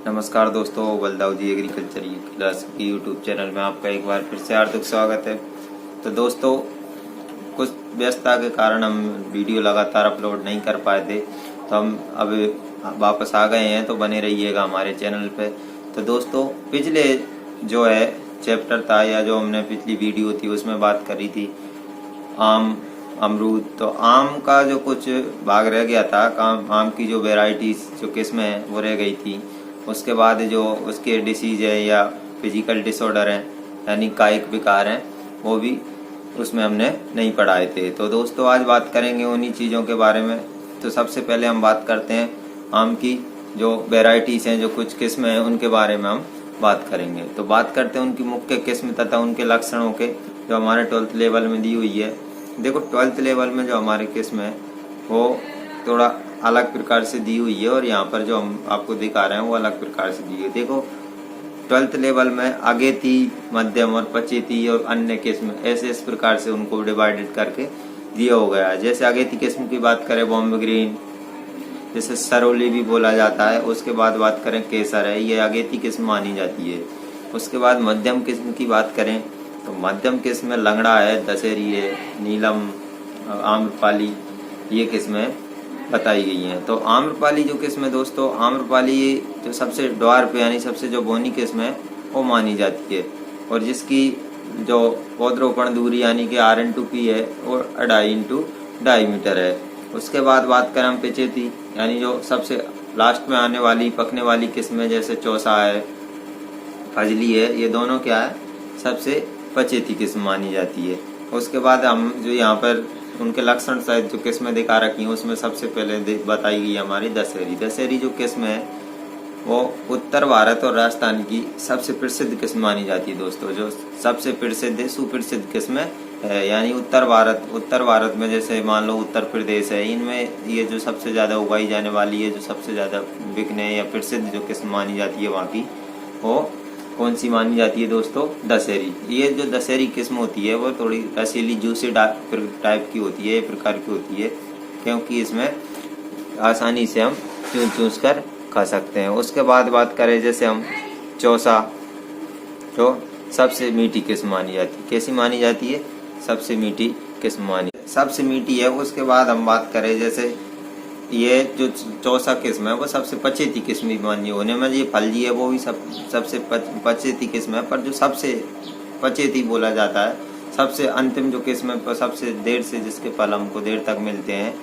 नमस्कार दोस्तों, बलदाऊ जी agriculture class की यूट्यूब चैनल में आपका एक बार फिर से हार्दिक स्वागत है। तो दोस्तों, कुछ व्यस्तता के कारण हम वीडियो लगातार अपलोड नहीं कर पाए थे, तो हम अब वापस आ गए हैं। तो बने रहिएगा हमारे चैनल पे। तो दोस्तों, पिछले जो है चैप्टर था या जो हमने पिछली वीडियो थी उसमें बात करी थी आम अमरूद। तो आम का जो कुछ भाग रह गया था, आम की जो वेराइटीज जो किस्में हैं वो रह गई थी। उसके बाद जो उसके डिसीज है या फिजिकल डिसऑर्डर हैं यानी कायिक विकार हैं, वो भी उसमें हमने नहीं पढ़ाए थे। तो दोस्तों, आज बात करेंगे उन्हीं चीज़ों के बारे में। तो सबसे पहले हम बात करते हैं आम की जो वेराइटीज हैं, जो कुछ किस्में हैं, उनके बारे में हम बात करेंगे। तो बात करते हैं उनकी मुख्य किस्म तथा उनके लक्षणों के, जो हमारे 12th लेवल में दी हुई है। देखो, 12th लेवल में जो हमारे किस्म है वो थोड़ा अलग प्रकार से दी हुई है, और यहाँ पर जो हम आपको दिखा रहे हैं वो अलग प्रकार से दी है। देखो, 12th लेवल में अगेती, मध्यम और पचेती और अन्य किस्म, ऐसे इस प्रकार से उनको डिवाइडेड करके दिया हो गया है। जैसे अगेती किस्म की बात करें, बॉम्बे ग्रीन, जैसे सरोली भी बोला जाता है। उसके बाद बात करें केसर है, ये अगेती किस्म मानी जाती है। उसके बाद मध्यम किस्म की बात करें तो मध्यम किस्म में लंगड़ा है, दशहरी है, नीलम, आम्रपाली, ये किस्में बताई गई हैं। तो आम्रपाली जो किस्म है दोस्तों, आम्रपाली जो सबसे ड्वार्फ यानी सबसे जो बोनी किस्म है वो मानी जाती है, और जिसकी जो पौधरोपण दूरी यानी कि R/P है और 2.5 डायमीटर है। उसके बाद बात करें हम पिचेती, यानी जो सबसे लास्ट में आने वाली पकने वाली किस्म है, जैसे चौसा है, फजली है, ये दोनों क्या है, सबसे पचेती किस्म मानी जाती है। उसके बाद हम जो यहाँ पर उनके लक्षण सहित जो किस्में दिखा रखी हैं, उसमें सबसे पहले बताई गई हमारी दशहरी। दशहरी जो किस्म है वो उत्तर भारत और राजस्थान की सबसे प्रसिद्ध किस्म मानी जाती है दोस्तों। जो सबसे प्रसिद्ध सुप्रसिद्ध किस्म है, यानी उत्तर भारत में जैसे मान लो उत्तर प्रदेश है, इनमें ये जो सबसे ज्यादा उगाई जाने वाली है, जो सबसे ज्यादा बिकने या प्रसिद्ध जो किस्म मानी जाती है वहाँ की, वो कौन सी मानी जाती है दोस्तों? दशहरी। ये जो दशहरी किस्म होती है वो थोड़ी रसीली जूसी टाइप की होती है, ये प्रकार की होती है, क्योंकि इसमें आसानी से हम चूस कर खा सकते हैं। उसके बाद बात करें जैसे हम चौसा, जो सबसे मीठी किस्म मानी जाती है। कैसी मानी जाती है? सबसे मीठी किस्म मानी, सबसे मीठी है। उसके बाद हम बात करें जैसे ये जो चौसा किस्म है वो सबसे पचेती किस्म मानी होने में, ये फलजी है वो भी सबसे पचेती किस्म है। पर जो सबसे पचेती बोला जाता है, सबसे अंतिम जो किस्म है, सबसे देर से जिसके फल हमको देर तक मिलते हैं,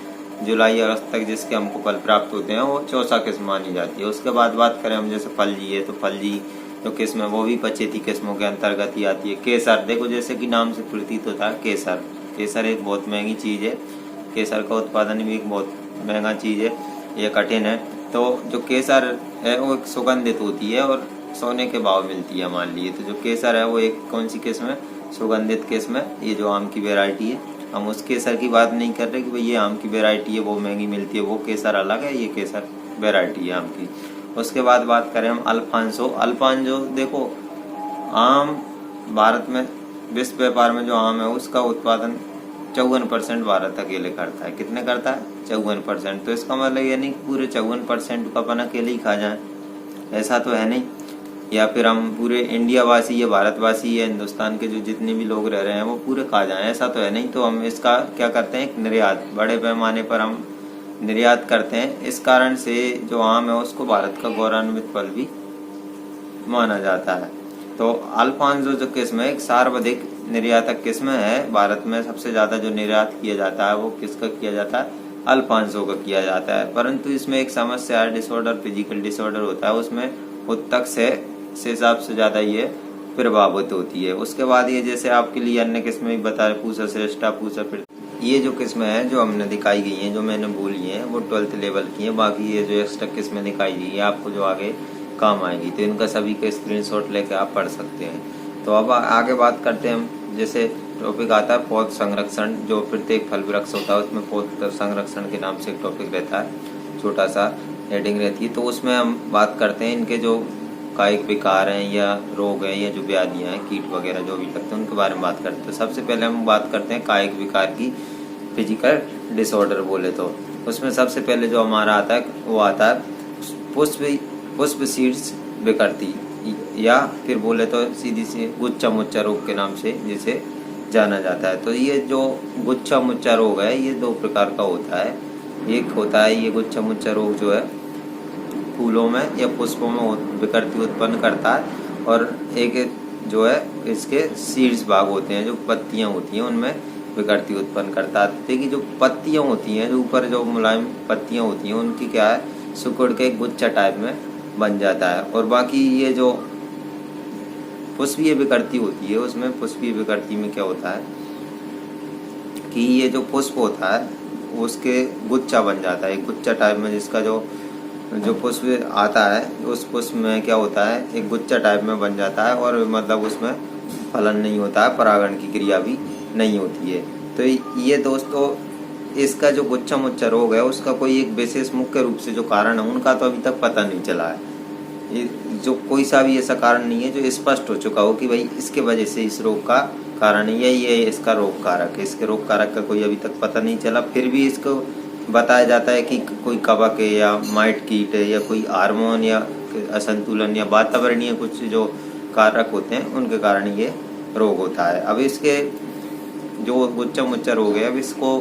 जुलाई अगस्त तक जिसके हमको फल प्राप्त होते हैं, वो चौसा किस्म मानी जाती है। उसके बाद बात करें हम जैसे फलजी है, तो फलजी जो किस्म है वो भी पचेती किस्मों के अंतर्गत ही आती है। केसर, देखो जैसे कि नाम से प्रतीत होता है, केसर एक बहुत महंगी चीज है। केसर का उत्पादन भी एक बहुत महंगा चीज है, ये कठिन है। तो जो केसर है वो एक सुगंधित होती है और सोने के भाव मिलती है मान लिए। तो जो केसर है वो एक कौन सी किस्म है? सुगंधित किस्म है। ये जो आम की वेराइटी है, हम उस केसर की बात नहीं कर रहे कि भाई ये आम की वेराइटी है वो महंगी मिलती है, वो केसर अलग है, ये केसर वेराइटी है आम की। उसके बाद बात करें हम अल्फांसो, देखो आम भारत में विश्व व्यापार में जो आम है उसका उत्पादन 54% भारत अकेले करता है। कितने करता है? 54%। तो इसका मतलब ये नहीं पूरे 54% को अपन अकेले ही खा जाए, ऐसा तो है नहीं। या फिर हम पूरे इंडिया वासी या भारतवासी या हिंदुस्तान के जो जितने भी लोग रह रहे हैं वो पूरे खा जाएं, ऐसा तो है नहीं। तो हम इसका क्या करते हैं? निर्यात, बड़े पैमाने पर हम निर्यात करते हैं। इस कारण से जो आम है उसको भारत का गौरवान्वित फल भी माना जाता है। तो अल्फांसो जो किस्म है एक सर्वाधिक निर्यातक किस्म है। भारत में सबसे ज्यादा जो निर्यात किया जाता है वो किसका किया जाता है? अल्फांसो का किया जाता है। परंतु इसमें एक समस्या है, डिसऑर्डर, फिजिकल डिसऑर्डर होता है, उसमें उत्तक से हिसाब से ज्यादा ये प्रभावित होती है। उसके बाद ये जैसे आपके लिए अन्य किस्में भी बता रहे, पूसा श्रेष्ठा, पूसा फिर, ये जो किस्में है जो हमने दिखाई गई है, जो मैंने बोली है, वो 12th लेवल की है। बाकी ये जो एक्स्ट्रा किस्में दिखाई गई है आपको जो आगे काम आएगी, तो इनका सभी का स्क्रीनशॉट लेके आप पढ़ सकते हैं। तो अब आगे बात करते हैं हम, जैसे टॉपिक आता है पौध संरक्षण। जो प्रत्येक फल वृक्ष होता है उसमें पौध संरक्षण के नाम से एक टॉपिक रहता है, छोटा सा हेडिंग रहती है। तो उसमें हम बात करते हैं इनके जो कायिक विकार हैं या रोग हैं या जो व्याधियां हैं, कीट वगैरह जो भी लगते हैं, उनके बारे में बात करते हैं। सबसे पहले हम बात करते हैं कायिक विकार की, फिजिकल डिसऑर्डर बोले तो उसमें सबसे पहले जो हमारा आता है वो आता है पुष्प पुष्प सीड्स विकृति, या फिर बोले तो सीधी सी गुच्छा मुच्छा रोग के नाम से जिसे जाना जाता है। तो ये जो गुच्छा मुच्छा रोग है ये दो प्रकार का होता है। एक होता है ये गुच्छा मुच्छा रोग जो है फूलों में या पुष्पों में विकृति उत्पन्न करता है, और एक जो है इसके सीड्स भाग होते हैं, जो पत्तियां होती हैं उनमें विकृति उत्पन्न करता है। देखिए जो पत्तियां होती हैं, जो ऊपर जो मुलायम पत्तियां होती हैं, उनकी क्या है सिकुड़ के एक गुच्छा टाइप में बन जाता है। और बाकी ये जो पुष्पीय विकृति होती है, उसमें पुष्पीय विकृति में क्या होता है कि ये जो पुष्प होता है उसके गुच्छा बन जाता है, एक गुच्छा टाइप में, जिसका जो पुष्प आता है उस पुष्प में क्या होता है एक गुच्छा टाइप में बन जाता है, और मतलब उसमें फलन नहीं होता है, परागण की क्रिया भी नहीं होती है। तो ये दोस्तों इसका जो गुच्छा मुच्छा रोग है उसका कोई एक विशेष मुख्य रूप से जो कारण है उनका तो अभी तक पता नहीं चला है। ये जो कोई सा भी ऐसा कारण नहीं है जो स्पष्ट हो चुका हो कि भाई इसके वजह से इस रोग का कारण है, ये इसका रोग कारक है। इसके रोग कारक का कोई अभी तक पता नहीं चला। फिर भी इसको बताया जाता है कि कोई कवक है या माइट कीट है या कोई हार्मोन या असंतुलन या वातावरणीय कुछ जो कारक होते हैं उनके कारण ये रोग होता है। अब इसके जो गुच्छा मुच्छा रोग है, अब इसको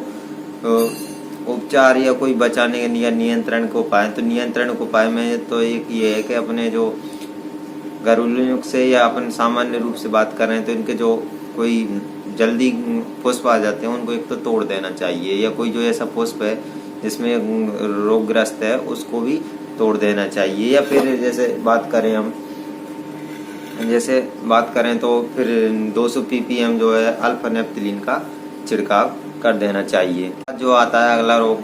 उपचार या कोई बचाने या नियंत्रण को उपाय, तो नियंत्रण को उपाय में तो एक ये है कि अपने जो घरेलू नुस्खे से या अपन सामान्य रूप से बात कर रहे हैं तो इनके जो कोई जल्दी पुष्प आ जाते हैं उनको एक तो तोड़ देना चाहिए, या कोई जो ऐसा पुष्प है जिसमें रोगग्रस्त है उसको भी तोड़ देना चाहिए। या फिर जैसे बात करें तो फिर 200 ppm जो है अल्फा नेप्थिलीन का छिड़काव कर देना चाहिए। जो आता है अगला रोग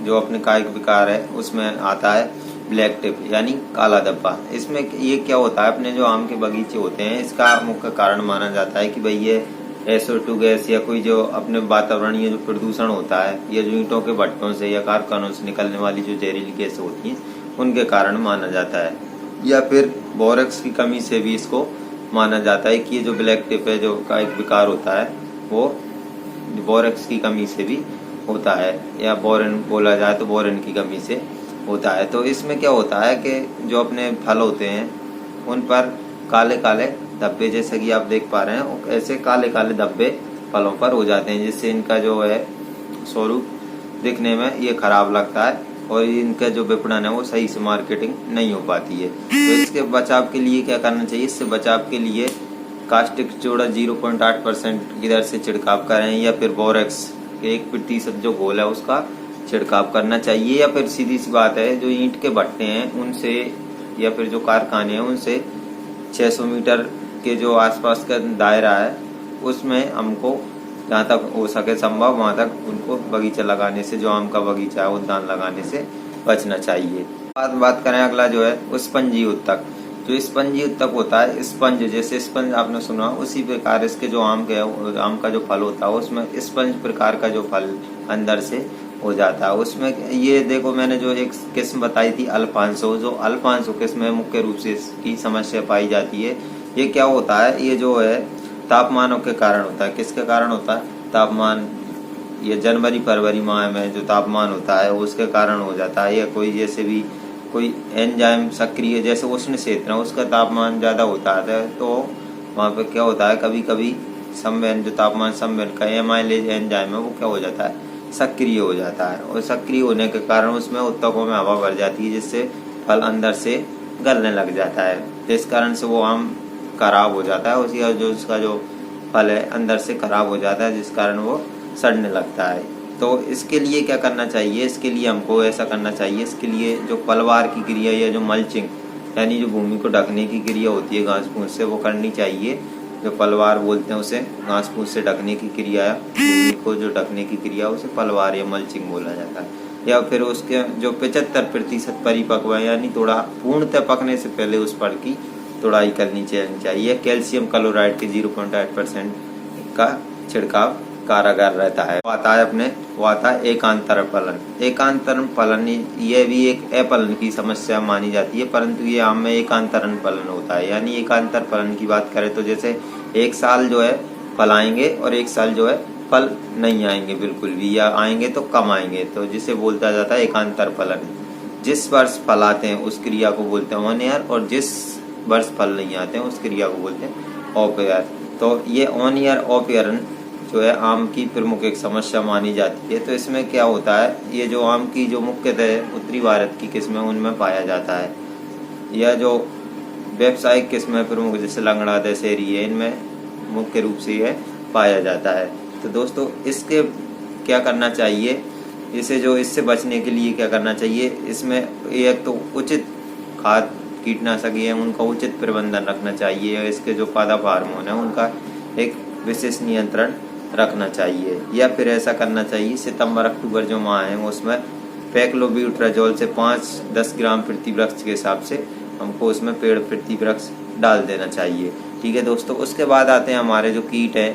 जो अपने कायिक विकार है उसमें आता है ब्लैक टिप यानी काला धब्बा। इसमें ये क्या होता है, अपने जो आम के बगीचे होते हैं इसका मुख्य कारण माना जाता है कि भाई ये SO2 गैस या कोई जो अपने वातावरणीय जो प्रदूषण होता है या जो ईंटों के भट्टों से या कारखानों से निकलने वाली जो जहरीली गैस होती हैं उनके कारण माना जाता है। या फिर बोरेक्स की कमी से भी इसको माना जाता है कि ये जो ब्लैक टिप है जो कायिक विकार होता है वो बोरेक्स की कमी से भी होता है, या बोरेन बोला जाए तो बोरेन की कमी से होता है। तो इसमें क्या होता है कि जो अपने फल होते हैं उन पर काले काले धब्बे, जैसे कि आप देख पा रहे हैं ऐसे काले काले धब्बे फलों पर हो जाते हैं, जिससे इनका जो है स्वरूप दिखने में ये खराब लगता है और इनका जो विपणन है वो सही से मार्केटिंग नहीं हो पाती है। तो इसके बचाव के लिए क्या करना चाहिए, इससे बचाव के लिए कास्टिक सोडा 0.8% की दर से छिड़काव करें, या फिर बोरेक्स 1% जो घोल है उसका छिड़काव करना चाहिए। या फिर सीधी सी बात है जो ईंट के भट्टे हैं उनसे या फिर जो कारखाने हैं उनसे 600 मीटर के जो आसपास का दायरा है उसमें हमको जहाँ तक हो सके संभव वहाँ तक उनको बगीचा लगाने से, जो आम का बगीचा है उद्यान लगाने से बचना चाहिए। बात करें अगला जो है स्पंजी उत्तक। जो स्पंजी उत्तक होता है, स्पंज जैसे स्पंज आपने सुना उसी प्रकार इसके जो आम का जो फल होता है उसमें स्पंज प्रकार का जो फल अंदर से हो जाता है। उसमें ये देखो मैंने जो एक किस्म बताई थी अल्फांसो, जो अल्फांसो किस्म में मुख्य रूप से इसकी समस्या पाई जाती है। ये क्या होता है, ये जो है तापमानों के कारण होता है। किसके कारण होता है, तापमान, ये जनवरी फरवरी माह में जो तापमान होता है उसके कारण हो जाता है। या कोई जैसे भी कोई एंजाइम सक्रिय जैसे उष्ण क्षेत्र है उसका तापमान ज्यादा होता है तो वहाँ पे क्या होता है कभी कभी संवहन जो तापमान संवहन का एमाइलेज एंजाइम है वो क्या हो जाता है सक्रिय हो जाता है, और सक्रिय होने के कारण उसमें उत्तकों में हवा भर जाती है जिससे फल अंदर से गलने लग जाता है। इस कारण से वो आम खराब हो जाता है, उसका जो फल है अंदर से खराब हो जाता है जिस कारण वो सड़ने लगता है। तो इसके लिए क्या करना चाहिए, इसके लिए हमको ऐसा करना चाहिए, इसके लिए जो पलवार की क्रिया या जो मल्चिंग यानी जो भूमि को ढकने की क्रिया होती है घास फूस से वो करनी चाहिए। जो पलवार बोलते हैं उसे घास फूस से ढकने की क्रिया, भूमि को जो ढकने की क्रिया उसे पलवार या मल्चिंग बोला जाता है। या फिर उसके जो 75% परिपक्व है यानी थोड़ा पूर्णतः पकने से पहले उस पर की तोड़ाई करनी चाहिए। कैल्शियम क्लोराइड के 0.8% का छिड़काव कारगर रहता है। आता है एकांतर फलन। एकांतर फलन ये भी एक अफलन की समस्या मानी जाती है, परंतु ये आम में एकांतरण फलन होता है। यानी एकांतर फलन की बात करें तो जैसे एक साल जो है फल आएंगे और एक साल जो है फल नहीं आएंगे बिल्कुल भी, या आएंगे तो कम आएंगे, तो जिसे बोलता जाता है एकांतर फलन। जिस वर्ष फल आते हैं उस क्रिया को बोलते हैं ऑन ईयर, और जिस वर्ष फल नहीं आते हैं उस क्रिया को बोलते हैं ऑफ ईयर। तो ये ऑन ईयर ऑफ ईयर जो है आम की प्रमुख एक समस्या मानी जाती है। तो इसमें क्या होता है, ये जो आम की जो मुख्यतः उत्तरी भारत की किस्में उनमें पाया जाता है। यह जो व्यावसायिक किस्में प्रमुख जैसे लंगड़ा दशहरी है, इनमें मुख्य रूप से यह पाया जाता है। तो दोस्तों इसके क्या करना चाहिए, इससे बचने के लिए क्या करना चाहिए, इसमें एक तो उचित खाद कीटनाशक है उनका उचित प्रबंधन रखना चाहिए। इसके जो पादप हार्मोन है उनका एक विशेष नियंत्रण रखना चाहिए, या फिर ऐसा करना चाहिए सितंबर अक्टूबर जो माह है उसमें पैक्लोब्यूट्राजोल से 5-10 ग्राम प्रति वृक्ष के हिसाब से हमको उसमें पेड़ प्रति वृक्ष डाल देना चाहिए। ठीक है दोस्तों, उसके बाद आते हैं हमारे जो कीट है